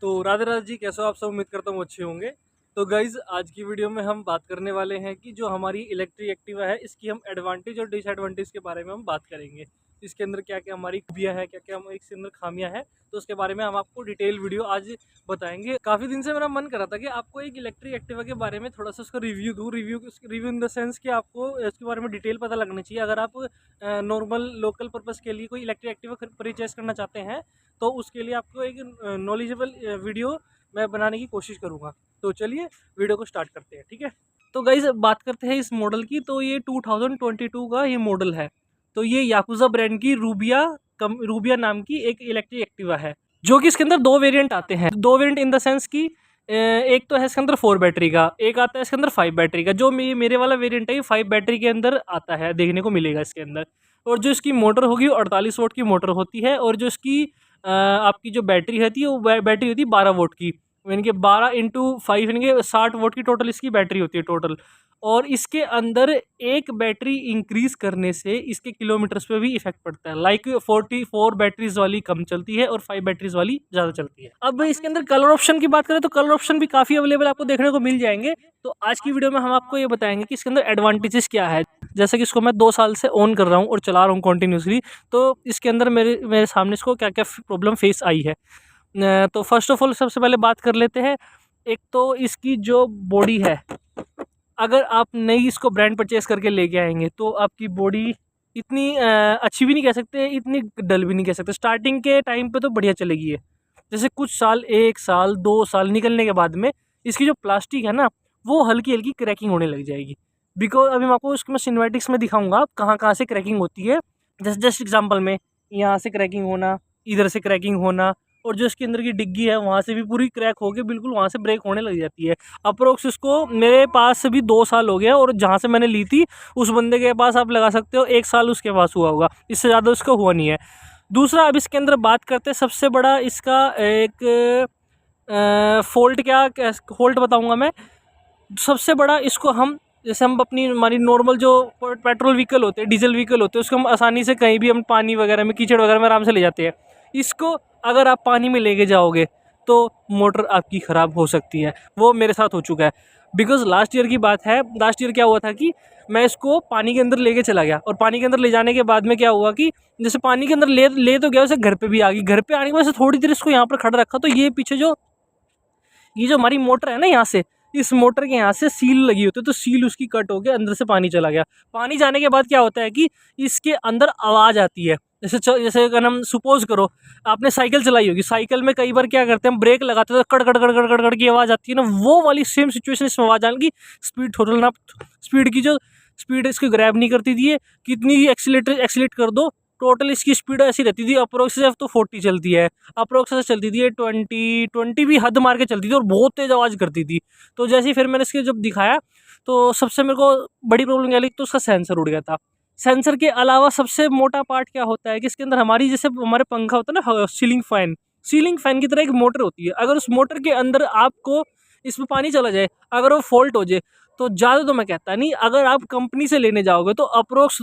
तो राधे राधे जी, कैसे हो आप सब। उम्मीद करता हूँ अच्छे होंगे। तो गाइज़, आज की वीडियो में हम बात करने वाले हैं कि जो हमारी इलेक्ट्रिक एक्टिवा है, इसकी हम एडवांटेज और डिसएडवांटेज के बारे में हम बात करेंगे। इसके अंदर क्या क्या हमारी खूबियाँ हैं, क्या क्या हम इसके अंदर खामियाँ हैं, तो उसके बारे में हम आपको डिटेल वीडियो आज बताएंगे। काफ़ी दिन से मेरा मन कर रहा था कि आपको एक इलेक्ट्रिक एक्टिवा के बारे में थोड़ा सा उसका रिव्यू दूँ। रिव्यू इन द सेंस कि आपको इसके बारे में डिटेल पता लगना चाहिए। अगर आप नॉर्मल लोकल पर्पज़ के लिए कोई इलेक्ट्रिक एक्टिवा परचेज करना चाहते हैं, तो उसके लिए आपको एक नॉलेजेबल वीडियो मैं बनाने की कोशिश करूँगा। तो चलिए वीडियो को स्टार्ट करते हैं, ठीक है। तो गाइज़, बात करते हैं इस मॉडल की। तो ये 2022 का ये मॉडल है। तो ये याकुज़ा ब्रांड की रूबिया नाम की एक इलेक्ट्रिक एक्टिवा है, जो कि इसके अंदर दो वेरिएंट आते हैं। दो वेरिएंट इन द सेंस कि एक तो है इसके अंदर 4 बैटरी का, एक आता है इसके अंदर 5 बैटरी का। जो मेरे वाला वेरिएंट है, ये 5 बैटरी के अंदर आता है, देखने को मिलेगा इसके अंदर। और जो इसकी मोटर होगी 48 वोल्ट की मोटर होती है। और जो इसकी आपकी जो बैटरी रहती है, वो बैटरी होती है 12 वोल्ट की। यानी कि 12 इंटू 5 यानी कि 60 वोल्ट की टोटल इसकी बैटरी होती है टोटल। और इसके अंदर एक बैटरी इंक्रीज करने से इसके किलोमीटर्स पे भी इफेक्ट पड़ता है। लाइक 44 बैटरीज वाली कम चलती है और 5 बैटरीज वाली ज़्यादा चलती है। अब इसके अंदर कलर ऑप्शन की बात करें तो कलर ऑप्शन भी काफ़ी अवेलेबल आपको देखने को मिल जाएंगे। तो आज की वीडियो में हम आपको ये बताएंगे कि इसके अंदर एडवांटेजेस क्या है। जैसे कि इसको मैं 2 साल से ऑन कर रहा हूँ और चला रहा हूँ कंटिन्यूसली। तो इसके अंदर मेरे सामने इसको क्या क्या प्रॉब्लम फेस आई है। तो फर्स्ट ऑफ ऑल सबसे पहले बात कर लेते हैं। एक तो इसकी जो बॉडी है, अगर आप नई इसको ब्रांड परचेस करके लेके आएंगे तो आपकी बॉडी इतनी अच्छी भी नहीं कह सकते, इतनी डल भी नहीं कह सकते। स्टार्टिंग के टाइम पे तो बढ़िया चलेगी ये। जैसे कुछ साल, 1 साल 2 साल निकलने के बाद में इसकी जो प्लास्टिक है ना, वो हल्की हल्की क्रैकिंग होने लग जाएगी। बिकॉज अभी मैं आपको उसके मैं सिनेमैटिक्स में दिखाऊंगा आप कहाँ कहाँ से क्रैकिंग होती है। जस्ट एग्जाम्पल में, यहाँ से क्रैकिंग होना, इधर से क्रैकिंग होना, और जो इसके अंदर की डिग्गी है वहाँ से भी पूरी क्रैक होके बिल्कुल वहाँ से ब्रेक होने लग जाती है। अप्रोक्स इसको मेरे पास से भी 2 साल हो गया, और जहाँ से मैंने ली थी उस बंदे के पास आप लगा सकते हो 1 साल उसके पास हुआ होगा, इससे ज़्यादा उसका हुआ नहीं है। दूसरा, अब इसके अंदर बात करते हैं सबसे बड़ा इसका एक फॉल्ट। क्या फॉल्ट बताऊँगा मैं। सबसे बड़ा इसको हम, जैसे हम अपनी हमारी नॉर्मल जो पेट्रोल व्हीकल होते हैं, डीजल व्हीकल होते हैं, उसको हम आसानी से कहीं भी हम पानी वगैरह में, कीचड़ वगैरह में आराम से ले जाते हैं। इसको अगर आप पानी में लेके जाओगे तो मोटर आपकी ख़राब हो सकती है। वो मेरे साथ हो चुका है। बिकॉज़ लास्ट ईयर की बात है। लास्ट ईयर क्या हुआ था कि मैं इसको पानी के अंदर लेके चला गया, और पानी के अंदर ले जाने के बाद में क्या हुआ कि जैसे पानी के अंदर ले तो गया, उसे घर पे भी आ गई। घर पे आने के बाद से थोड़ी देर इसको यहाँ पर खड़ा रखा, तो ये पीछे जो ये जो हमारी मोटर है ना, यहाँ से, इस मोटर के यहाँ से सील लगी होती है, तो सील उसकी कट हो गया, अंदर से पानी चला गया। पानी जाने के बाद क्या होता है कि इसके अंदर आवाज़ आती है। जैसे अगर हम सपोज करो आपने साइकिल चलाई होगी, साइकिल में कई बार क्या करते हैं, हम ब्रेक लगाते हैं तो कड़ कड़ कड़ कड़ कड़ कड़ की आवाज़ आती है ना, वो वाली सेम सिचुएशन इसमें आवाज़ आने की। स्पीड थोड़ा ना, स्पीड की जो स्पीड इसकी ग्रैब नहीं करती थी, ये कितनी ही एक्सीलेट कर दो, टोटल इसकी स्पीड ऐसी रहती थी। अप्रोक्स से तो 40 चलती है, अप्रोक्स से चलती थी 20 भी हद मार के चलती थी, और बहुत तेज़ आवाज़ करती थी। तो जैसे ही फिर मैंने इसके जब दिखाया, तो सबसे मेरे को बड़ी प्रॉब्लम क्या लगी, तो उसका सेंसर उड़ गया था। सेंसर के अलावा सबसे मोटा पार्ट क्या होता है कि इसके अंदर हमारी, जैसे हमारे पंखा होता है ना, सीलिंग फैन की तरह एक मोटर होती है। अगर उस मोटर के अंदर आपको इसमें पानी चला जाए, अगर वो फॉल्ट हो जाए, तो ज़्यादा तो मैं कहता नहीं, अगर आप कंपनी से लेने जाओगे तो अप्रोक्स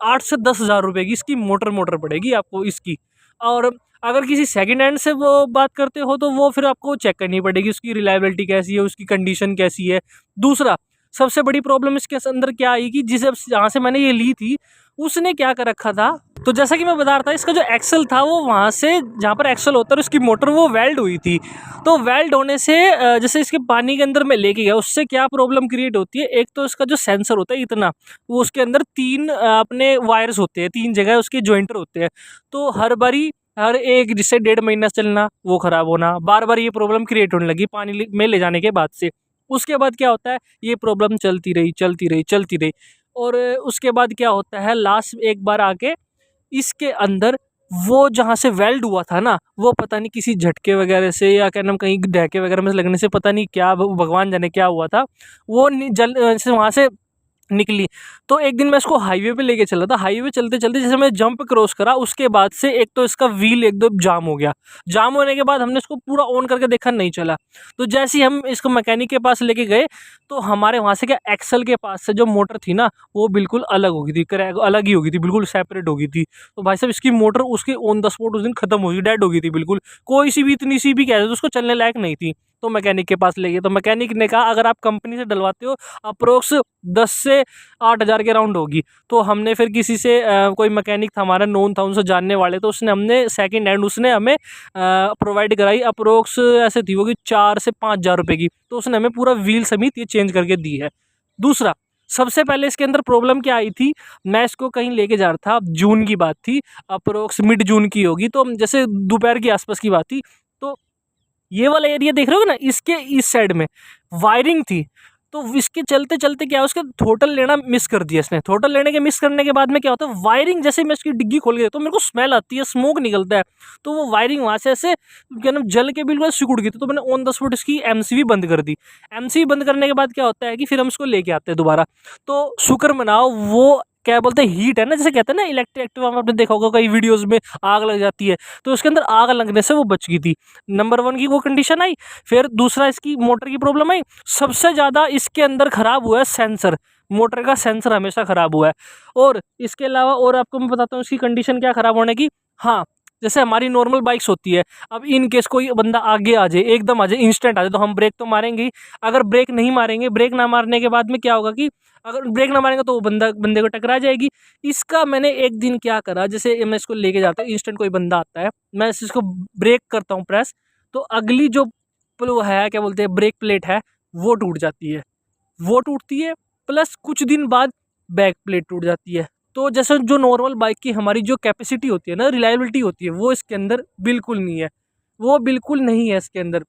8 से 10 हज़ार रुपये की इसकी मोटर पड़ेगी आपको इसकी। और अगर किसी सेकंड हैंड से वो बात करते हो, तो वो फिर आपको चेक करनी पड़ेगी, उसकी रिलायबिलिटी कैसी है, उसकी कंडीशन कैसी है। दूसरा, सबसे बड़ी प्रॉब्लम इसके अंदर क्या आई कि जिसे जहाँ से मैंने ये ली थी, उसने क्या कर रखा था, तो जैसा कि मैं बता रहा था, इसका जो एक्सल था वो वहाँ से, जहाँ पर एक्सल होता है उसकी मोटर, वो वेल्ड हुई थी। तो वेल्ड होने से जैसे इसके पानी के अंदर मैं लेके गया, उससे क्या प्रॉब्लम क्रिएट होती है। एक तो इसका जो सेंसर होता है इतना, वो उसके अंदर 3 अपने वायर्स होते हैं, 3 जगह उसके जॉइंटर होते हैं। तो हर एक, जिससे 1.5 महीना चलना, वो ख़राब होना, बार बार ये प्रॉब्लम क्रिएट होने लगी पानी में ले जाने के बाद से। उसके बाद क्या होता है, ये प्रॉब्लम चलती रही। और उसके बाद क्या होता है, लास्ट एक बार आके इसके अंदर वो जहाँ से वेल्ड हुआ था ना, वो पता नहीं किसी झटके वगैरह से, या क्या नाम, कहीं डहके वगैरह में लगने से, पता नहीं क्या, भगवान जाने क्या हुआ था, वो जल से वहाँ से निकली। तो एक दिन मैं इसको हाईवे पे लेके चला था, हाईवे चलते चलते जैसे मैं जंप क्रॉस करा, उसके बाद से एक तो इसका व्हील एकदम जाम हो गया। जाम होने के बाद हमने इसको पूरा ऑन करके देखा, नहीं चला। तो जैसे ही हम इसको मैकेनिक के पास लेके गए, तो हमारे वहाँ से क्या एक्सल के पास से जो मोटर थी ना, वो बिल्कुल अलग हो गई थी, क्रैक अलग ही हो गई थी, बिल्कुल सेपरेट हो गई थी। तो भाई साहब इसकी मोटर उसके ऑन द स्पॉट उस दिन खत्म हो गई, डेड हो गई थी बिल्कुल। कोई सी भी इतनी सी भी कहते उसको चलने लायक नहीं थी। तो मैकेनिक के पास ले गए, तो मैकेनिक ने कहा अगर आप कंपनी से डलवाते हो अप्रोक्स 10 से 8,000 के राउंड होगी। तो हमने फिर किसी से कोई मैकेनिक था हमारा नोन था, उनसे जानने वाले, तो उसने हमने सेकंड हैंड उसने हमें प्रोवाइड कराई। अप्रोक्स ऐसे थी वो कि 4 से 5,000 रुपये की। तो उसने हमें पूरा व्हील समेत ये चेंज करके दी है। दूसरा, सबसे पहले इसके अंदर प्रॉब्लम क्या आई थी, मैं इसको कहीं लेके जा रहा था, जून की बात थी, अप्रोक्स मिड जून की होगी, तो जैसे दोपहर के आसपास की बात थी। तो ये वाला एरिया देख रहे हो ना, इसके इस साइड में वायरिंग थी। तो इसके चलते चलते क्या है, उसका थ्रोटल लेना मिस कर दिया इसने। थ्रोटल लेने के मिस करने के बाद में क्या होता है, वायरिंग जैसे मैं इसकी डिग्गी खोल के देखता हूँ, मेरे को स्मेल आती है, स्मोक निकलता है। तो वो वायरिंग वहाँ से ऐसे क्या नाम जल के बिल्कुल सिकुड़ गई थी। तो मैंने ऑन द स्पॉट इसकी एमसीबी बंद कर दी। एमसीबी बंद करने के बाद क्या होता है कि फिर हम इसको लेके आते हैं दोबारा। तो शुक्र मनाओ, वो क्या बोलते हैं, हीट है ना, जैसे कहते हैं ना इलेक्ट्रिक एक्टिवा में आपने देखा होगा कई वीडियोस में आग लग जाती है, तो उसके अंदर आग लगने से वो बच गई थी। नंबर 1 की वो कंडीशन आई। फिर दूसरा, इसकी मोटर की प्रॉब्लम आई। सबसे ज़्यादा इसके अंदर ख़राब हुआ है सेंसर, मोटर का सेंसर हमेशा ख़राब हुआ है। और इसके अलावा और आपको मैं बताता हूँ इसकी कंडीशन क्या ख़राब होने की। हाँ, जैसे हमारी नॉर्मल बाइक्स होती है, अब इन केस कोई बंदा आगे आ जाए, एकदम आ जाए, इंस्टेंट आ जाए, तो हम ब्रेक तो मारेंगे ही। अगर ब्रेक नहीं मारेंगे, ब्रेक ना मारने के बाद में क्या होगा कि अगर ब्रेक ना मारेंगे तो वो बंदे को टकरा जाएगी। इसका मैंने एक दिन क्या करा, जैसे मैं इसको लेके जाता हूँ, इंस्टेंट कोई बंदा आता है, मैं इसको ब्रेक करता हूँ प्रेस, तो अगली जो वो है क्या बोलते हैं ब्रेक प्लेट है, वो टूट जाती है। वो टूटती है, प्लस कुछ दिन बाद बैक प्लेट टूट जाती है। तो जैसे जो नॉर्मल बाइक की हमारी जो कैपेसिटी होती है ना, रिलायबिलिटी होती है, वो इसके अंदर बिल्कुल नहीं है। वो बिल्कुल नहीं है इसके अंदर।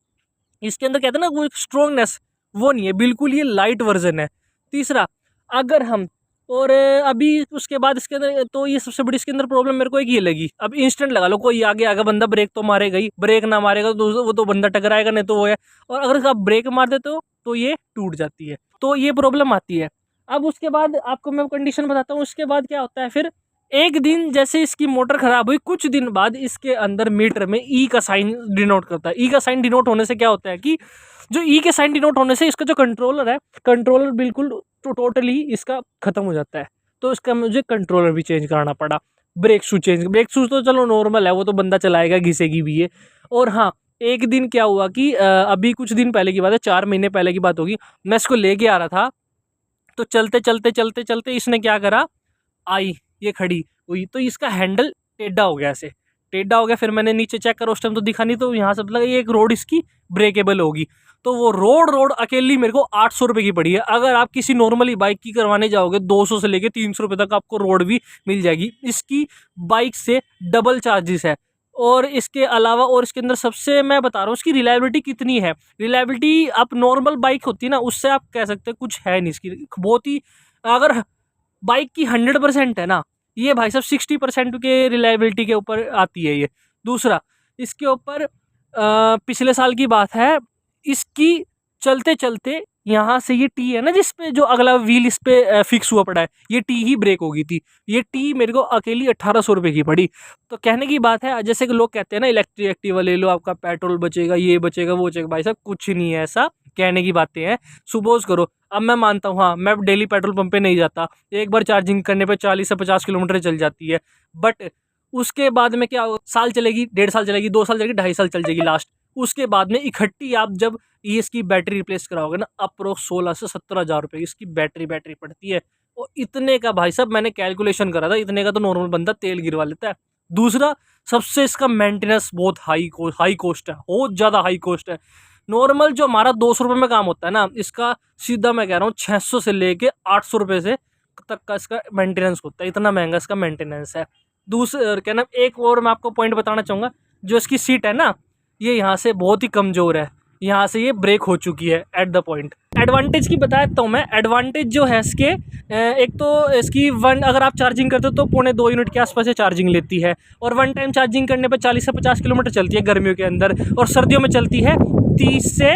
इसके अंदर कहते हैं ना वो एक स्ट्रॉन्गनेस, वो नहीं है बिल्कुल, ये लाइट वर्जन है। तीसरा, अगर हम और अभी उसके बाद इसके अंदर, तो ये सबसे बड़ी इसके अंदर प्रॉब्लम मेरे को एक ये लगी। अब इंस्टेंट लगा लो, कोई आगे आगे बंदा ब्रेक तो मारेगा ही, ब्रेक ना मारेगा तो वो तो बंदा टकराएगा, नहीं तो वो है। और अगर आप ब्रेक मार देते हो तो ये टूट जाती है, तो ये प्रॉब्लम आती है। अब उसके बाद आपको मैं कंडीशन बताता हूँ, उसके बाद क्या होता है फिर। एक दिन जैसे इसकी मोटर खराब हुई, कुछ दिन बाद इसके अंदर मीटर में ई का साइन डिनोट करता है। ई का साइन डिनोट होने से क्या होता है कि जो ई के साइन डिनोट होने से इसका जो कंट्रोलर है, कंट्रोलर बिल्कुल टोटली इसका खत्म हो जाता है। तो इसका मुझे कंट्रोलर भी चेंज कराना पड़ा। ब्रेक शूज तो चलो नॉर्मल है, वो तो बंदा चलाएगा, घिसेगी भी है। और हाँ, एक दिन क्या हुआ कि अभी कुछ दिन पहले की बात है, 4 महीने पहले की बात होगी, मैं इसको लेके आ रहा था। तो चलते चलते चलते चलते इसने क्या करा, आई ये खड़ी हुई, तो इसका हैंडल टेढ़ा हो गया, ऐसे टेढ़ा हो गया। फिर मैंने नीचे चेक करा, उस टाइम तो दिखा नहीं, तो यहाँ से लगा ये एक रोड इसकी ब्रेकेबल होगी। तो वो रोड अकेली मेरे को 800 रुपये की पड़ी है। अगर आप किसी नॉर्मली बाइक की करवाने जाओगे 200 से लेके 300 रुपये तक आपको रोड भी मिल जाएगी। इसकी बाइक से डबल चार्जेस है। और इसके अलावा और इसके अंदर सबसे मैं बता रहा हूँ इसकी रिलायबिलिटी कितनी है। रिलायबिलिटी आप नॉर्मल बाइक होती है ना, उससे आप कह सकते हैं कुछ है नहीं इसकी, बहुत ही। अगर बाइक की 100% है ना, ये भाई साहब 60% के रिलायबिलिटी के ऊपर आती है ये। दूसरा, इसके ऊपर पिछले साल की बात है, इसकी चलते चलते यहाँ से ये टी है ना, जिस पे जो अगला व्हील इस पे फिक्स हुआ पड़ा है, ये टी ही ब्रेक हो गई थी। ये टी मेरे को अकेली 1800 रुपये की पड़ी। तो कहने की बात है, जैसे कि लोग कहते हैं ना इलेक्ट्रिक एक्टिवा ले लो, आपका पेट्रोल बचेगा, ये बचेगा, वो बचेगा, भाई साहब कुछ नहीं है ऐसा, कहने की बातें हैं। सुपोज करो, अब मैं मानता हूँ, हाँ मैं डेली पेट्रोल पंप पे नहीं जाता, एक बार चार्जिंग करने पे 40 से 50 किलोमीटर चल जाती है। बट उसके बाद में क्या, साल चलेगी, 1.5 साल चलेगी, 2 साल चलेगी, 2.5 साल चल जाएगी लास्ट। उसके बाद में इकट्ठी आप जब ये इसकी बैटरी रिप्लेस कराओगे ना, अप्रोक्स 16 से 17,000 रुपये इसकी बैटरी पड़ती है। और इतने का भाई साहब मैंने कैलकुलेशन करा था, इतने का तो नॉर्मल बंदा तेल गिरवा लेता है। दूसरा, सबसे इसका मेंटेनेंस बहुत हाई कॉस्ट है, बहुत ज़्यादा हाई कॉस्ट है। नॉर्मल जो हमारा 200 रुपये में काम होता है ना, इसका सीधा मैं कह रहा हूँ 600 से लेके 800 रुपये से तक का इसका मेंटेनेंस होता है, इतना महंगा इसका मेंटेनेंस है। दूसरा क्या नाम, एक और मैं आपको पॉइंट बताना चाहूँगा, जो इसकी सीट है ना, ये यहाँ से बहुत ही कमज़ोर है, यहाँ से ये ब्रेक हो चुकी है एट द पॉइंट। एडवांटेज की बता देता हूँ मैं। एडवांटेज जो है इसके, एक तो इसकी अगर आप चार्जिंग करते हो तो 2.25 यूनिट के आसपास से चार्जिंग लेती है। और 1 टाइम चार्जिंग करने पर 40 से 50 किलोमीटर चलती है गर्मियों के अंदर, और सर्दियों में चलती है 30 से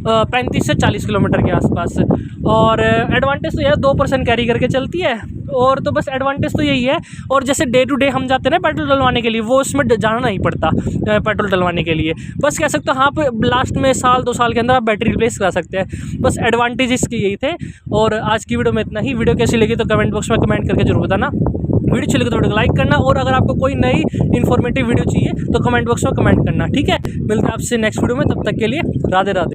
35 से 40 किलोमीटर के आसपास। और एडवांटेज तो यह 2% कैरी करके चलती है, और तो बस एडवांटेज तो यही है। और जैसे डे टू डे हम जाते हैं ना पेट्रोल डलवाने के लिए, वो उसमें जाना नहीं पड़ता पेट्रोल डलवाने के लिए। बस कह सकते हो हाँ पे लास्ट में 1-2 साल के अंदर आप बैटरी रिप्लेस करा सकते हैं। बस एडवांटेज इसके यही थे। और आज की वीडियो में इतना ही। वीडियो कैसी लगी तो कमेंट बॉक्स में कमेंट करके जरूर बताना। वीडियो अच्छी लगी तो वीडियो को लाइक करना, और अगर आपको कोई नई इन्फॉर्मेटिव वीडियो चाहिए तो कमेंट बॉक्स में कमेंट करना। ठीक है, मिलते हैं आपसे नेक्स्ट वीडियो में, तब तक के लिए राधे राधे।